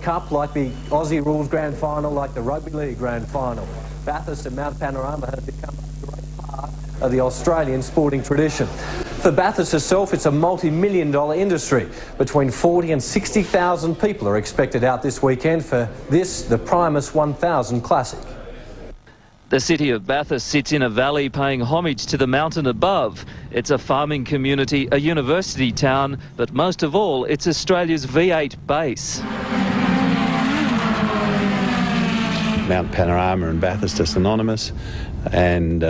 Cup, like the Aussie Rules Grand Final, like the Rugby League Grand Final. Bathurst and Mount Panorama have become a great part of the Australian sporting tradition. For Bathurst itself, it's a multi-million-dollar industry. Between 40 and 60,000 people are expected out this weekend for this, the Primus 1000 Classic. The city of Bathurst sits in a valley paying homage to the mountain above. It's a farming community, a university town, but most of all, it's Australia's V8 base. Mount Panorama and Bathurst are synonymous, and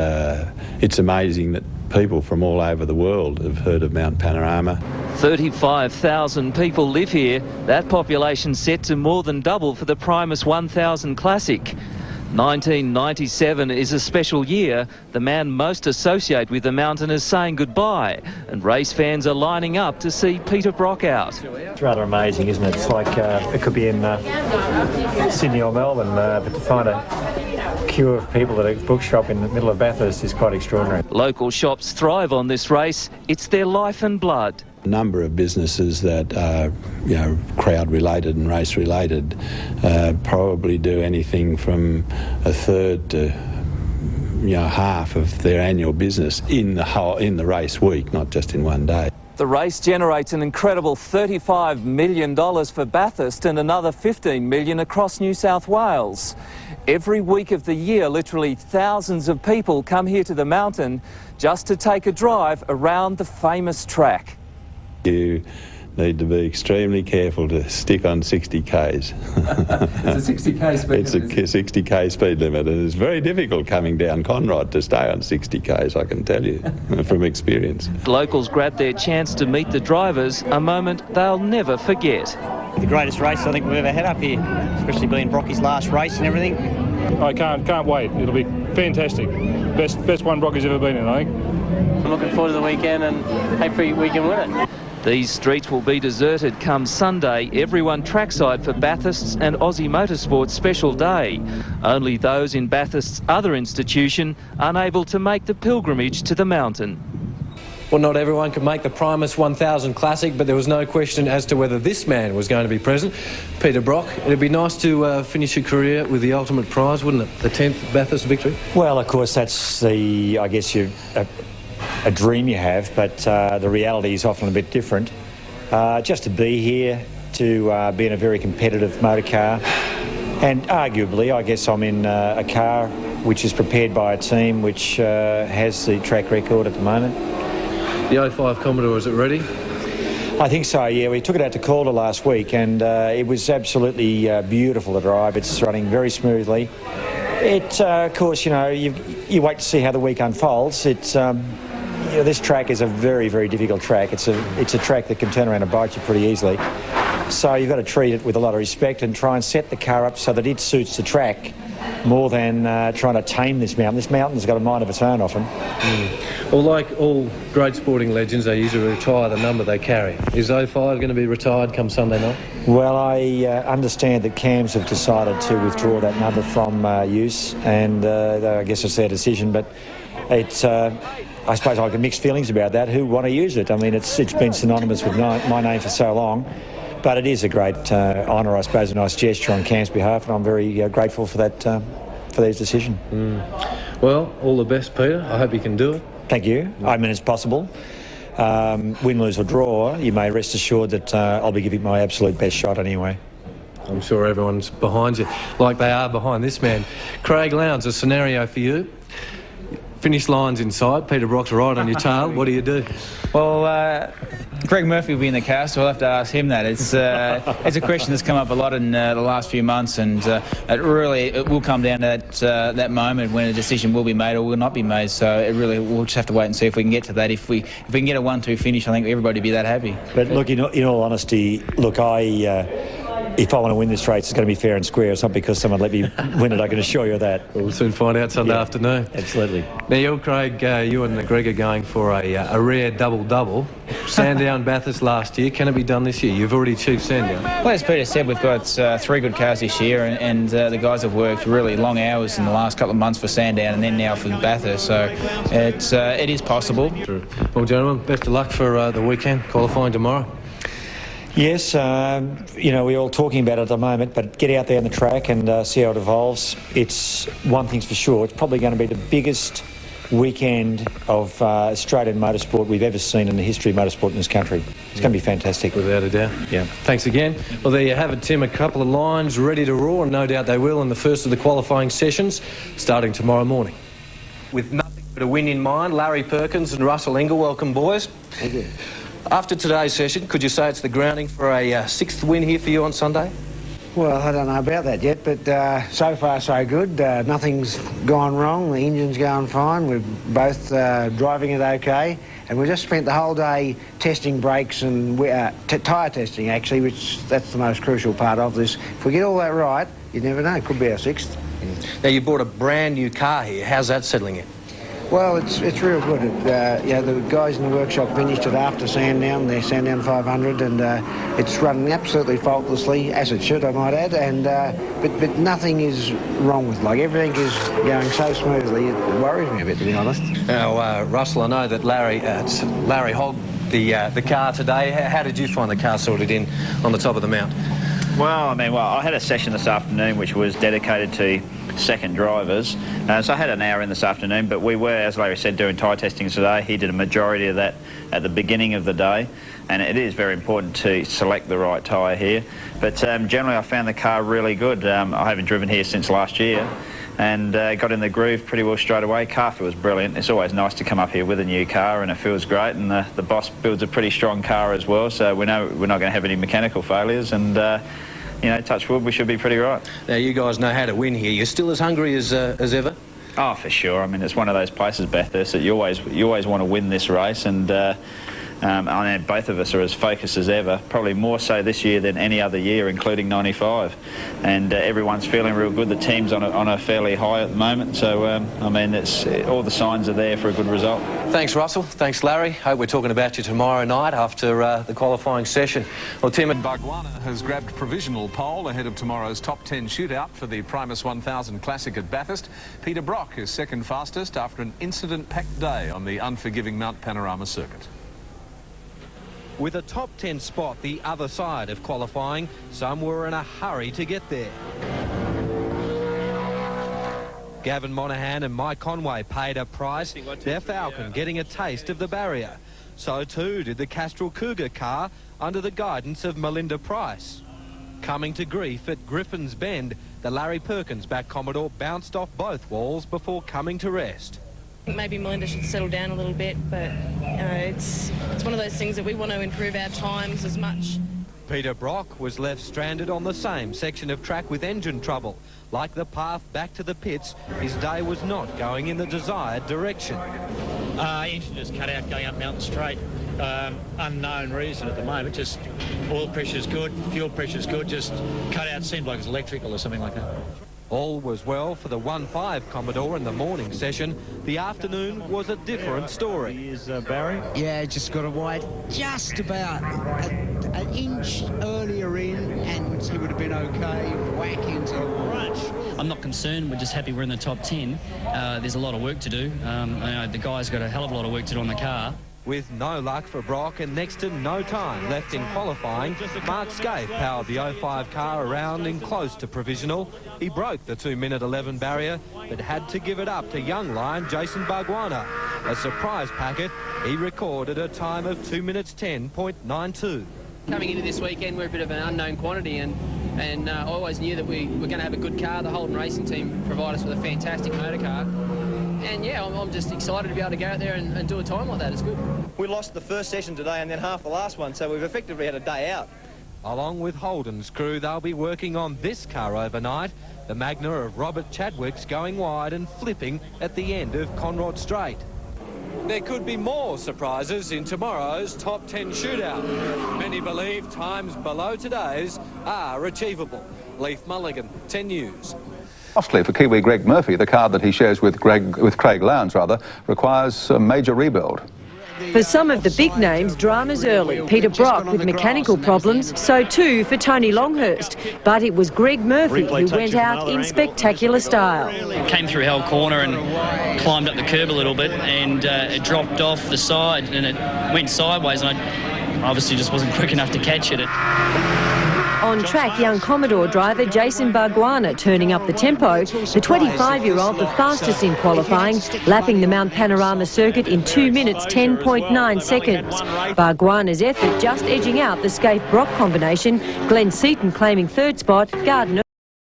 it's amazing that people from all over the world have heard of Mount Panorama. 35,000 people live here. That population set to more than double for the Primus 1000 Classic. 1997 is a special year. The man most associated with the mountain is saying goodbye, and race fans are lining up to see Peter Brock out. It's rather amazing, isn't it? It's like it could be in Sydney or Melbourne, but to find a queue of people at a bookshop in the middle of Bathurst is quite extraordinary. Local shops thrive on this race. It's their life and blood. A number of businesses that are, crowd-related and race-related probably do anything from a third to, half of their annual business in the race week, not just in one day. The race generates an incredible $35 million for Bathurst and another $15 million across New South Wales. Every week of the year, literally thousands of people come here to the mountain just to take a drive around the famous track. You need to be extremely careful to stick on 60 Ks. It's a 60k speed limit. It's a 60k speed limit, and it's very difficult coming down Conrod to stay on 60 Ks, I can tell you, from experience. Locals grab their chance to meet the drivers, a moment they'll never forget. The greatest race I think we've ever had up here, especially being Brocky's last race and everything. I can't wait. It'll be fantastic. Best one Brocky's ever been in, I think. I'm looking forward to the weekend and hopefully we can win it. These streets will be deserted come Sunday, everyone trackside for Bathurst's and Aussie Motorsport's special day. Only those in Bathurst's other institution unable to make the pilgrimage to the mountain. Well, not everyone could make the Primus 1000 Classic, but there was no question as to whether this man was going to be present. Peter Brock, it'd be nice to finish your career with the ultimate prize, wouldn't it? The 10th Bathurst victory? Well, of course, that's a dream you have, but the reality is often a bit different. Just to be here, to be in a very competitive motor car, and arguably, I guess I'm in a car which is prepared by a team which has the track record at the moment. The 05 Commodore, is it ready? I think so, yeah. We took it out to Calder last week, and it was absolutely beautiful to drive. It's running very smoothly. Of course, you wait to see how the week unfolds. This track is a very, very difficult track. It's a track that can turn around and bite you pretty easily. So you've got to treat it with a lot of respect and try and set the car up so that it suits the track more than trying to tame this mountain. This mountain's got a mind of its own often. Well, like all great sporting legends, they usually retire the number they carry. Is 05 going to be retired come Sunday night? Well, I understand that CAMS have decided to withdraw that number from use, and I guess it's their decision, but it's... I suppose I have mixed feelings about that. Who want to use it? I mean, it's been synonymous with my name for so long, but it is a great honour, I suppose, a nice gesture on CAM's behalf, and I'm very grateful for that, for their decision. Well, all the best, Peter. I hope you can do it. Thank you. I mean, it's possible. Win, lose or draw, you may rest assured that I'll be giving my absolute best shot anyway. I'm sure everyone's behind you, like they are behind this man. Craig Lowndes, a scenario for you. Finish line's inside, Peter Brock's right on your tail. What do you do? Well, Greg Murphy will be in the car, so I'll have to ask him that. It's a question that's come up a lot in the last few months, and it will come down to that moment when a decision will be made or will not be made. So we'll just have to wait and see if we can get to that. If we can get a 1-2 finish, I think everybody will be that happy. But look, in all honesty, if I want to win this race, it's going to be fair and square. It's not because someone let me win it, I can assure you of that. We'll soon find out Sunday afternoon. Absolutely. Now, you, Craig, you and Greg are going for a rare double-double. Sandown Bathurst last year. Can it be done this year? You've already achieved Sandown. Well, as Peter said, we've got 3 good cars this year, and the guys have worked really long hours in the last couple of months for Sandown and then now for Bathurst. So it is possible. Well, gentlemen, best of luck for the weekend, qualifying tomorrow. Yes, you know, we're all talking about it at the moment, but get out there on the track and see how it evolves. It's one thing's for sure, it's probably going to be the biggest weekend of Australian motorsport we've ever seen in the history of motorsport in this country. It's going to be fantastic. Without a doubt. Yeah. Thanks again. Well, there you have it, Tim. A couple of lines ready to roar, and no doubt they will in the first of the qualifying sessions, starting tomorrow morning. With nothing but a win in mind, Larry Perkins and Russell Ingall, welcome, boys. Thank you. After today's session, could you say it's the grounding for a sixth win here for you on Sunday? Well, I don't know about that yet, but so far so good. Nothing's gone wrong. The engine's going fine. We're both driving it okay. And we just spent the whole day testing brakes and tyre testing, actually, which that's the most crucial part of this. If we get all that right, you never know. It could be our sixth. Now, you bought a brand new car here. How's that settling in? Well, it's real good. Yeah, the guys in the workshop finished it after Sandown, their Sandown 500, and it's running absolutely faultlessly, as it should, I might add. And but nothing is wrong with it. Like, everything is going so smoothly, it worries me a bit, to be honest. Now, Russell, I know that Larry hogged the car today. How did you find the car sorted in on the top of the mount? Well, I had a session this afternoon which was dedicated to second drivers. So I had an hour in this afternoon, but we were, as Larry said, doing tyre testing today. He did a majority of that at the beginning of the day, and it is very important to select the right tyre here. But generally I found the car really good. I haven't driven here since last year, and got in the groove pretty well straight away. Car feels brilliant. It's always nice to come up here with a new car, and it feels great, and the boss builds a pretty strong car as well, so we know we're not going to have any mechanical failures, and you know, touch wood, we should be pretty right. Now, you guys know how to win here. You're still as hungry as ever? Oh, for sure. I mean, it's one of those places, Bathurst, that you always want to win this race, and I know both of us are as focused as ever, probably more so this year than any other year, including 95. And everyone's feeling real good. The team's on a fairly high at the moment, so I mean, it's all the signs are there for a good result. Thanks, Russell. Thanks, Larry. Hope we're talking about you tomorrow night after the qualifying session. Well, Tim and Bargwanna has grabbed provisional pole ahead of tomorrow's top 10 shootout for the Primus 1000 Classic at Bathurst. Peter Brock is second fastest after an incident-packed day on the unforgiving Mount Panorama circuit. With a top 10 spot the other side of qualifying, some were in a hurry to get there. Gavin Monaghan and Mike Conway paid a price, their Falcon getting a taste of the barrier. So too did the Castrol Cougar car under the guidance of Melinda Price. Coming to grief at Griffin's Bend, the Larry Perkins-backed Commodore bounced off both walls before coming to rest. I think maybe Melinda should settle down a little bit, but you know, it's one of those things that we want to improve our times as much. Peter Brock was left stranded on the same section of track with engine trouble. Like the path back to the pits, his day was not going in the desired direction. Engine just cut out going up Mountain Straight. Unknown reason at the moment, just oil pressure's good, fuel pressure's good, just cut out, seemed like it's electrical or something like that. All was well for the 1.5 Commodore in the morning session. The afternoon was a different story. Here's Barry. Yeah, just got away just about an inch earlier in, and he would have been okay. Whack into a crunch. I'm not concerned. We're just happy we're in the top 10. There's a lot of work to do. The guy's got a hell of a lot of work to do on the car. With no luck for Brock and next to no time left in qualifying, Mark Scaife powered the 05 car around in close to provisional. He broke the 2-minute 11 barrier, but had to give it up to young lion Jason Bargwanna. A surprise packet, he recorded a time of 2 minutes 10.92. Coming into this weekend, we're a bit of an unknown quantity, and I always knew that we were going to have a good car. The Holden Racing team provided us with a fantastic motor car. And yeah, I'm just excited to be able to go out there and do a time like that. It's good. We lost the first session today and then half the last one, so we've effectively had a day out. Along with Holden's crew, they'll be working on this car overnight. The Magna of Robert Chadwick's going wide and flipping at the end of Conrod Straight. There could be more surprises in tomorrow's top 10 shootout. Many believe times below today's are achievable. Leif Mulligan, 10 News. Costly for Kiwi Greg Murphy. The car that he shares with Craig Lowndes requires a major rebuild. For some of the big names, drama's early. Peter Brock with mechanical problems, so too for Tony Longhurst. But it was Greg Murphy who went out in spectacular style. Came through Hell Corner and climbed up the curb a little bit, and it dropped off the side and it went sideways, and I obviously just wasn't quick enough to catch it. On track, young Commodore driver Jason Bargwanna turning up the tempo. The 25-year-old, the fastest in qualifying, lapping the Mount Panorama circuit in 2 minutes 10.9 seconds. Bargwanna's effort just edging out the Scaife-Brock combination. Glenn Seaton claiming third spot, Gardner